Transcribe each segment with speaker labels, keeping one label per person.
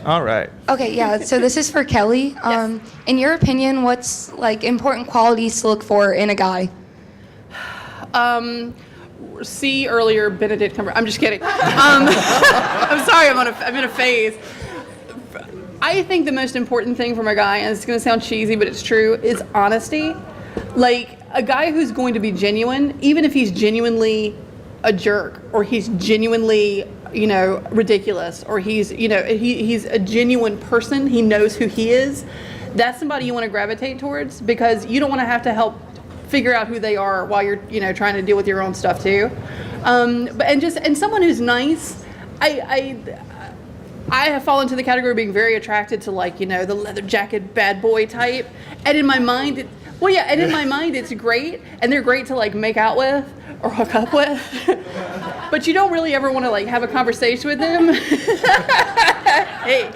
Speaker 1: All right.
Speaker 2: Okay, yeah. So this is for Kelly. In your opinion, what's like important qualities to look for in a guy?
Speaker 3: See earlier Benedict Cumberbatch. I'm just kidding. I'm sorry. I'm in a phase. I think the most important thing from a guy, and it's going to sound cheesy, but it's true, is honesty. Like a guy who's going to be genuine, even if he's genuinely a jerk or he's genuinely, ridiculous, or he's a genuine person. He knows who he is. That's somebody you want to gravitate towards, because you don't want to have to help figure out who they are while you're, trying to deal with your own stuff too. And someone who's nice. I have fallen into the category of being very attracted to, like, the leather jacket bad boy type. And in my mind, it's great, and they're great to, like, make out with or hook up with. But you don't really ever want to, like, have a conversation with them. Hey.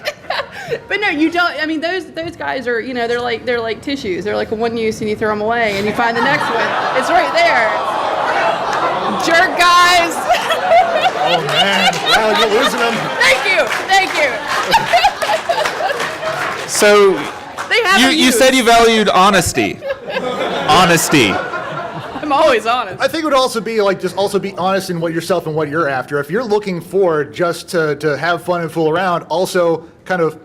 Speaker 3: But no, you don't. I mean, those guys are, they're like tissues. They're like a one use, and you throw them away, and you find the next one. It's right there. Jerk guys.
Speaker 4: Oh man! Wow, you're losing them.
Speaker 3: Thank you.
Speaker 1: So you said you valued honesty. Honesty.
Speaker 3: I'm always honest.
Speaker 4: I think it would also be like just also be honest in what yourself and what you're after. If you're looking for just to have fun and fool around, also kind of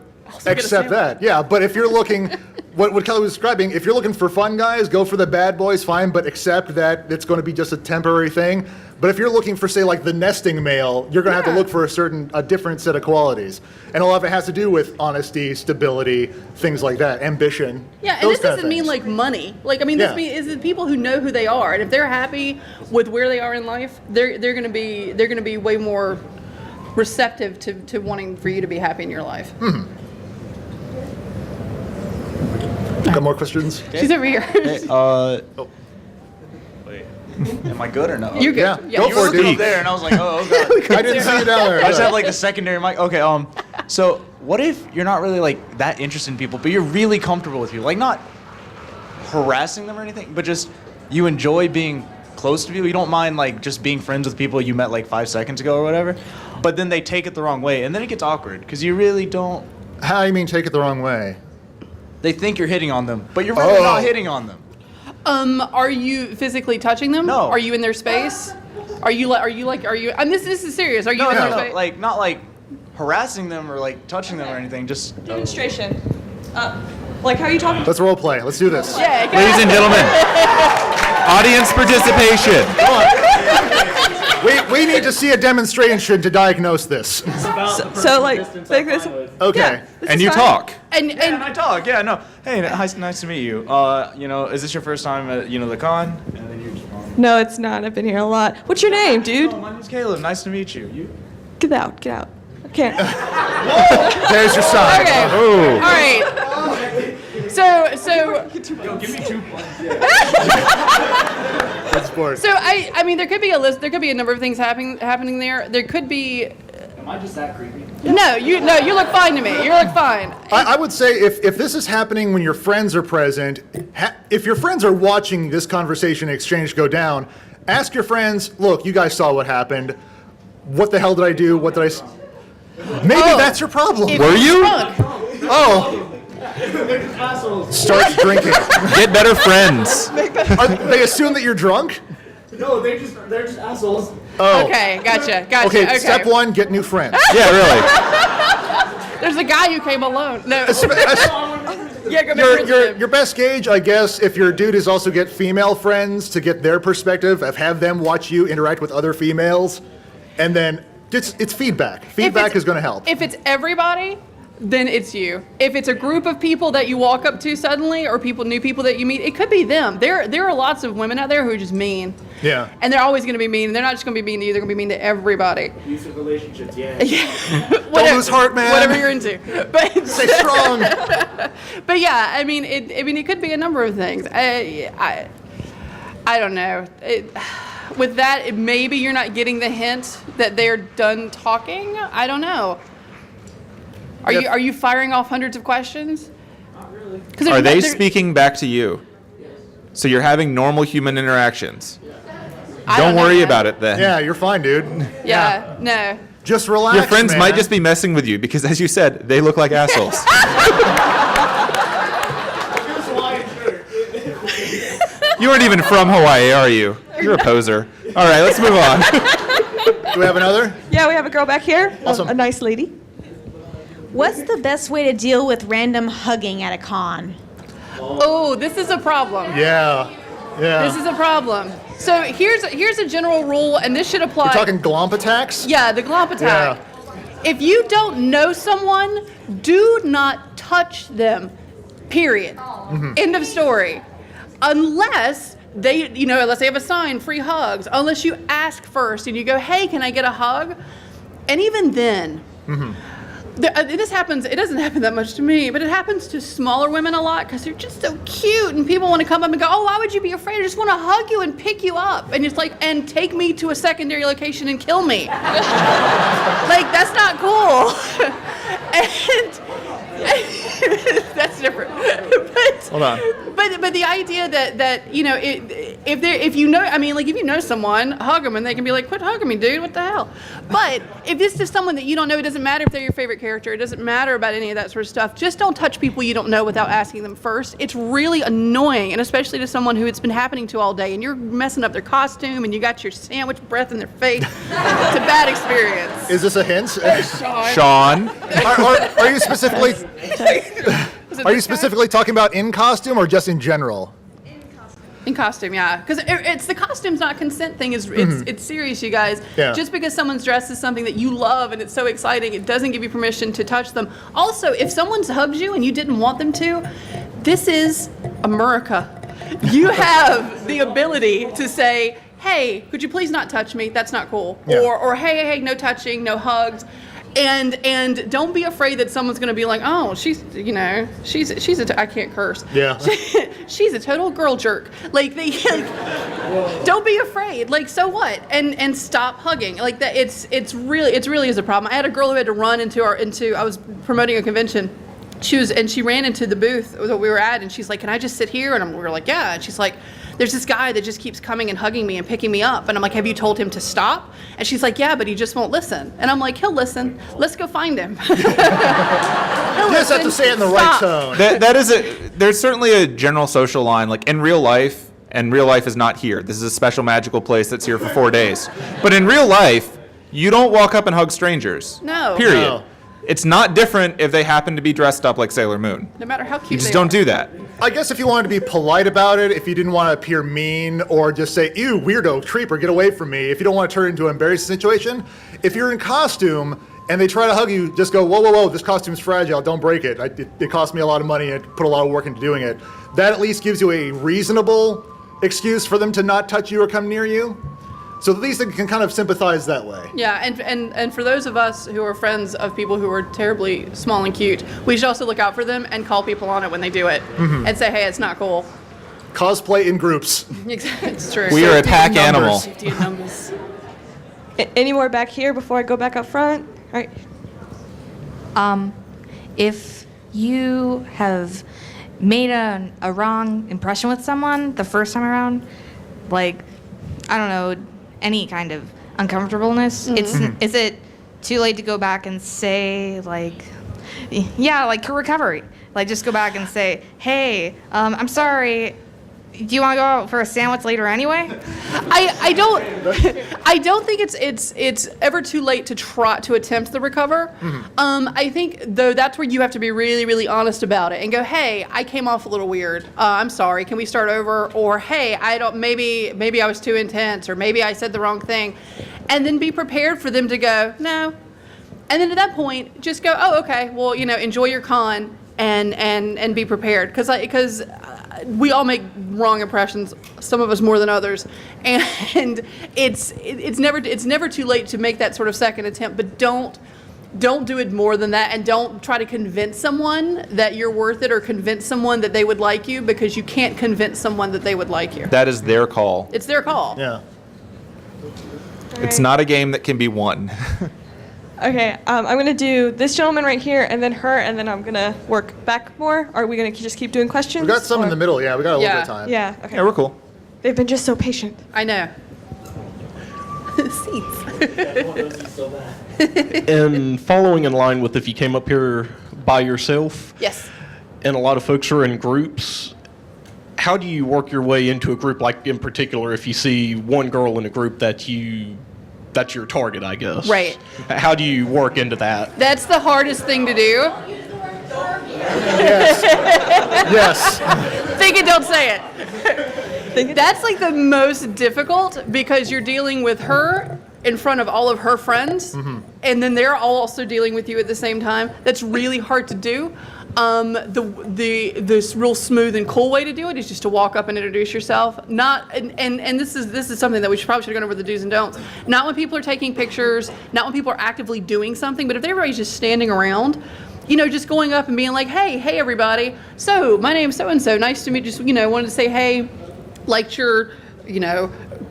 Speaker 4: accept that. Yeah, but if you're looking, what Kelly was describing, if you're looking for fun guys, go for the bad boys, fine, but accept that it's going to be just a temporary thing. But if you're looking for, say, like the nesting male, you're going to have to look for a different set of qualities. And a lot of it has to do with honesty, stability, things like that, ambition.
Speaker 3: Yeah, and this doesn't mean like money. Like, I mean, this is people who know who they are, and if they're happy with where they are in life, they're going to be way more receptive to wanting for you to be happy in your life.
Speaker 4: Mm-hmm. Got more questions?
Speaker 3: She's over here.
Speaker 5: Hey, wait. Am I good or no?
Speaker 3: You're good.
Speaker 4: Yeah,
Speaker 3: Yeah,
Speaker 4: go
Speaker 3: you're
Speaker 4: for it,
Speaker 5: Looking
Speaker 4: dude.
Speaker 5: up there, and I was like, oh god.
Speaker 4: I didn't see you down there.
Speaker 5: I just have like the secondary mic. Okay, so what if you're not really like that interested in people, but you're really comfortable with people, like not harassing them or anything, but just you enjoy being close to people. You don't mind like just being friends with people you met like 5 seconds ago or whatever, but then they take it the wrong way, and then it gets awkward because you really don't.
Speaker 4: How do you mean take it the wrong way?
Speaker 5: They think you're hitting on them, but you're really not hitting on them.
Speaker 3: Are you physically touching them?
Speaker 5: No.
Speaker 3: Are you in their space? Are you? And this is serious. Are you in their space?
Speaker 5: Like not like harassing them or like touching them or anything. Just
Speaker 6: Demonstration. Like, how are you talking?
Speaker 4: Let's role play. Let's do this.
Speaker 3: Yeah.
Speaker 1: Ladies and gentlemen, audience participation.
Speaker 4: Come on. We need to see a demonstration to diagnose this.
Speaker 6: So like this.
Speaker 4: Okay.
Speaker 3: Yeah,
Speaker 1: And you
Speaker 3: fine.
Speaker 1: talk.
Speaker 3: And
Speaker 5: I talk. Yeah, no. Hey, nice to meet you. Is this your first time at the con? And then you're just
Speaker 6: No, it's not. I've been here a lot. What's your name, dude?
Speaker 5: Oh, my name's Caleb. Nice to meet you. You?
Speaker 6: Get out. I can't.
Speaker 4: There's your sign.
Speaker 3: Okay.
Speaker 1: Oh.
Speaker 3: All right. So
Speaker 5: Give me 2 points.
Speaker 4: Good sport.
Speaker 3: So I mean, there could be a list. There could be a number of things happening there. There could be.
Speaker 5: Am I just that creepy?
Speaker 3: No, you look fine to me. You look fine.
Speaker 4: I would say if this is happening when your friends are present, if your friends are watching this conversation exchange go down, ask your friends, look, you guys saw what happened. What the hell did I do? What did I... Maybe that's your problem.
Speaker 1: Were you?
Speaker 4: Oh. Start drinking.
Speaker 1: Get better friends.
Speaker 4: They assume that you're drunk?
Speaker 7: No, they're just assholes.
Speaker 4: Oh.
Speaker 3: Okay, gotcha.
Speaker 4: Okay, step one, get new friends.
Speaker 1: Yeah, really.
Speaker 3: There's a guy who came alone. No. Yeah, go back to
Speaker 4: Your best gauge, I guess, if your dude is also get female friends to get their perspective, have them watch you interact with other females, and then it's feedback. Feedback is going to help.
Speaker 3: If it's everybody, then it's you. If it's a group of people that you walk up to suddenly, or new people that you meet, it could be them. There are lots of women out there who are just mean.
Speaker 4: Yeah.
Speaker 3: And they're always going to be mean. They're not just going to be mean to you. They're going to be mean to everybody.
Speaker 7: Abusive relationships, yeah.
Speaker 4: Don't lose heart, man.
Speaker 3: Whatever you're into. But
Speaker 4: Stay strong.
Speaker 3: But yeah, I mean, it could be a number of things. I don't know. With that, maybe you're not getting the hint that they're done talking. I don't know. Are you firing off hundreds of questions?
Speaker 7: Not really.
Speaker 1: Are they speaking back to you?
Speaker 7: Yes.
Speaker 1: So you're having normal human interactions.
Speaker 3: I
Speaker 1: Don't
Speaker 3: know
Speaker 1: worry
Speaker 3: that.
Speaker 1: about it then.
Speaker 4: Yeah, you're fine, dude.
Speaker 3: Yeah, no.
Speaker 4: Just relax,
Speaker 1: Your friends
Speaker 4: man.
Speaker 1: might just be messing with you because, as you said, they look like assholes. You aren't even from Hawaii, are you? You're a poser. All right, let's move on.
Speaker 4: Do we have another?
Speaker 6: Yeah, we have a girl back here.
Speaker 4: Awesome.
Speaker 6: A nice lady.
Speaker 8: What's the best way to deal with random hugging at a con?
Speaker 3: Oh, this is a problem.
Speaker 4: Yeah. Yeah.
Speaker 3: This is a problem. So here's a general rule, and this should apply.
Speaker 4: We're talking glomp attacks?
Speaker 3: Yeah, the glomp attack.
Speaker 4: Yeah.
Speaker 3: If you don't know someone, do not touch them. Period. End of story. Unless unless they have a sign, free hugs. Unless you ask first and you go, hey, can I get a hug? And even then, this happens, it doesn't happen that much to me, but it happens to smaller women a lot because they're just so cute and people want to come up and go, oh, why would you be afraid? I just want to hug you and pick you up. And it's like, and take me to a secondary location and kill me. Like, that's not cool. And that's different.
Speaker 1: Hold on.
Speaker 3: But the idea that if you know someone, hug them and they can be like, quit hugging me, dude, what the hell? But if this is someone that you don't know, it doesn't matter if they're your favorite character, it doesn't matter about any of that sort of stuff. Just don't touch people you don't know without asking them first. It's really annoying, and especially to someone who it's been happening to all day, and you're messing up their costume and you got your sandwich breath in their face. It's a bad experience.
Speaker 4: Is this a hint?
Speaker 1: Sean.
Speaker 4: Are you specifically talking about in costume or just in general?
Speaker 3: In costume, yeah, because it's the costume's not consent thing. It's serious, you guys.
Speaker 4: Yeah.
Speaker 3: Just because someone's dressed as something that you love and it's so exciting, it doesn't give you permission to touch them. Also, if someone's hugged you and you didn't want them to, this is America. You have the ability to say, "Hey, could you please not touch me? That's not cool."
Speaker 4: Yeah.
Speaker 3: Or hey, no touching, no hugs. And don't be afraid that someone's going to be like, oh, she's I can't curse.
Speaker 4: Yeah.
Speaker 3: She's a total girl jerk. Like don't be afraid. Like, so what? And stop hugging. Like that. It really is a problem. I had a girl who had to run I was promoting a convention. She ran into the booth that we were at, and she's like, can I just sit here? And we were like, yeah. And she's like, there's this guy that just keeps coming and hugging me and picking me up. And I'm like, have you told him to stop? And she's like, yeah, but he just won't listen. And I'm like, he'll listen. Let's go find him. You
Speaker 4: just have to say it in the right tone.
Speaker 1: There's certainly a general social line, like in real life, and real life is not here. This is a special magical place that's here for 4 days. But in real life, you don't walk up and hug strangers.
Speaker 3: No.
Speaker 1: Period.
Speaker 4: No.
Speaker 1: It's not different if they happen to be dressed up like Sailor Moon.
Speaker 3: No matter how cute
Speaker 1: You just
Speaker 3: they
Speaker 1: don't
Speaker 3: are.
Speaker 1: do that.
Speaker 4: I guess if you wanted to be polite about it, if you didn't want to appear mean or just say, ew, weirdo, creeper, get away from me, if you don't want to turn it into an embarrassing situation, if you're in costume and they try to hug you, just go, whoa, this costume's fragile, don't break it. It cost me a lot of money and put a lot of work into doing it. That at least gives you a reasonable excuse for them to not touch you or come near you. So at least they can kind of sympathize that way.
Speaker 3: Yeah, and for those of us who are friends of people who are terribly small and cute, we should also look out for them and call people on it when they do it and say, hey, it's not cool.
Speaker 4: Cosplay in groups.
Speaker 3: It's true.
Speaker 1: We are a pack
Speaker 4: in numbers.
Speaker 1: animal.
Speaker 3: Safety in numbers.
Speaker 6: Any more back here before I go back up front? All right.
Speaker 9: If you have made a wrong impression with someone the first time around, like, I don't know, any kind of uncomfortableness, is it too late to go back and say, like, yeah, like recovery? Like, just go back and say, hey, I'm sorry, do you want to go out for a sandwich later anyway?
Speaker 3: I don't think it's ever too late to try to attempt the recover. I think though that's where you have to be really, really honest about it and go, hey, I came off a little weird. I'm sorry. Can we start over? Or hey, maybe I was too intense, or maybe I said the wrong thing, and then be prepared for them to go no, and then at that point just go, oh, okay, well, enjoy your con and be prepared because we all make wrong impressions, some of us more than others, and it's never too late to make that sort of second attempt, but don't do it more than that, and don't try to convince someone that you're worth it or convince someone that they would like you, because you can't convince someone that they would like you.
Speaker 1: That is their call.
Speaker 3: It's their call.
Speaker 4: Yeah.
Speaker 1: It's not a game that can be won.
Speaker 6: Okay, I'm going to do this gentleman right here, and then her, and then I'm going to work back more. Are we going to just keep doing questions?
Speaker 4: We got some in the middle, yeah. We got a little bit of time.
Speaker 6: Yeah, okay.
Speaker 1: Yeah, we're cool.
Speaker 6: They've been just so patient.
Speaker 3: I know. Seats.
Speaker 7: One of those is so bad.
Speaker 10: And following in line with if you came up here by yourself,
Speaker 3: Yes.
Speaker 10: and a lot of folks are in groups, how do you work your way into a group, like in particular if you see one girl in a group that's your target, I guess?
Speaker 3: Right.
Speaker 10: How do you work into that?
Speaker 3: That's the hardest thing to do.
Speaker 4: Yes. Yes.
Speaker 3: Think it, don't say it. That's like the most difficult because you're dealing with her in front of all of her friends, and then they're all also dealing with you at the same time. That's really hard to do. This real smooth and cool way to do it is just to walk up and introduce yourself. Not and this is something that we probably should have gone over the do's and don'ts. Not when people are taking pictures, not when people are actively doing something, but if everybody's just standing around, just going up and being like, hey everybody, so my name's so and so, nice to meet you. Just wanted to say hey, liked your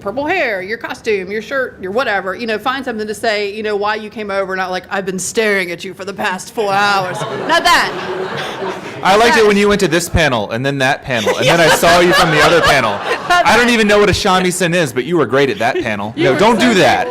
Speaker 3: purple hair, your costume, your shirt, your whatever, find something to say, why you came over, not like, I've been staring at you for the past 4 hours. Not that.
Speaker 1: I liked it when you went to this panel and then that panel, and then I saw you from the other panel. I don't even know what a shamisen is, but you were great at that panel. No, don't do that.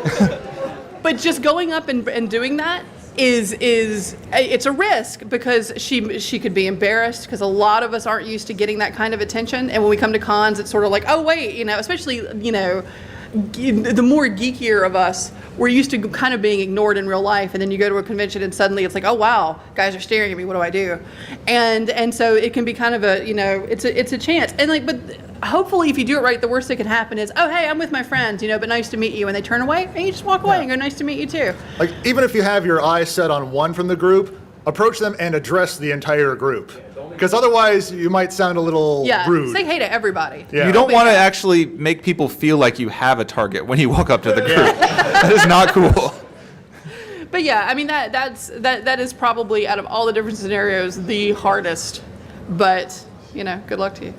Speaker 3: But just going up and doing that is it's a risk because she could be embarrassed because a lot of us aren't used to getting that kind of attention, and when we come to cons it's sort of like, oh wait, especially the more geekier of us, we're used to kind of being ignored in real life, and then you go to a convention and suddenly it's like, oh wow, guys are staring at me, what do I do? And so it can be kind of a it's a chance, and but hopefully if you do it right, the worst that can happen is, oh hey, I'm with my friends, but nice to meet you, and they turn away and you just walk away and go, nice to meet you too.
Speaker 4: Like, even if you have your eyes set on one from the group, approach them and address the entire group. Because otherwise you might sound a little rude.
Speaker 3: Say hey to everybody.
Speaker 4: Yeah.
Speaker 1: You don't want to actually make people feel like you have a target when you walk up to the group. That is not cool.
Speaker 3: But yeah, I mean that is probably, out of all the different scenarios, the hardest. But good luck to you.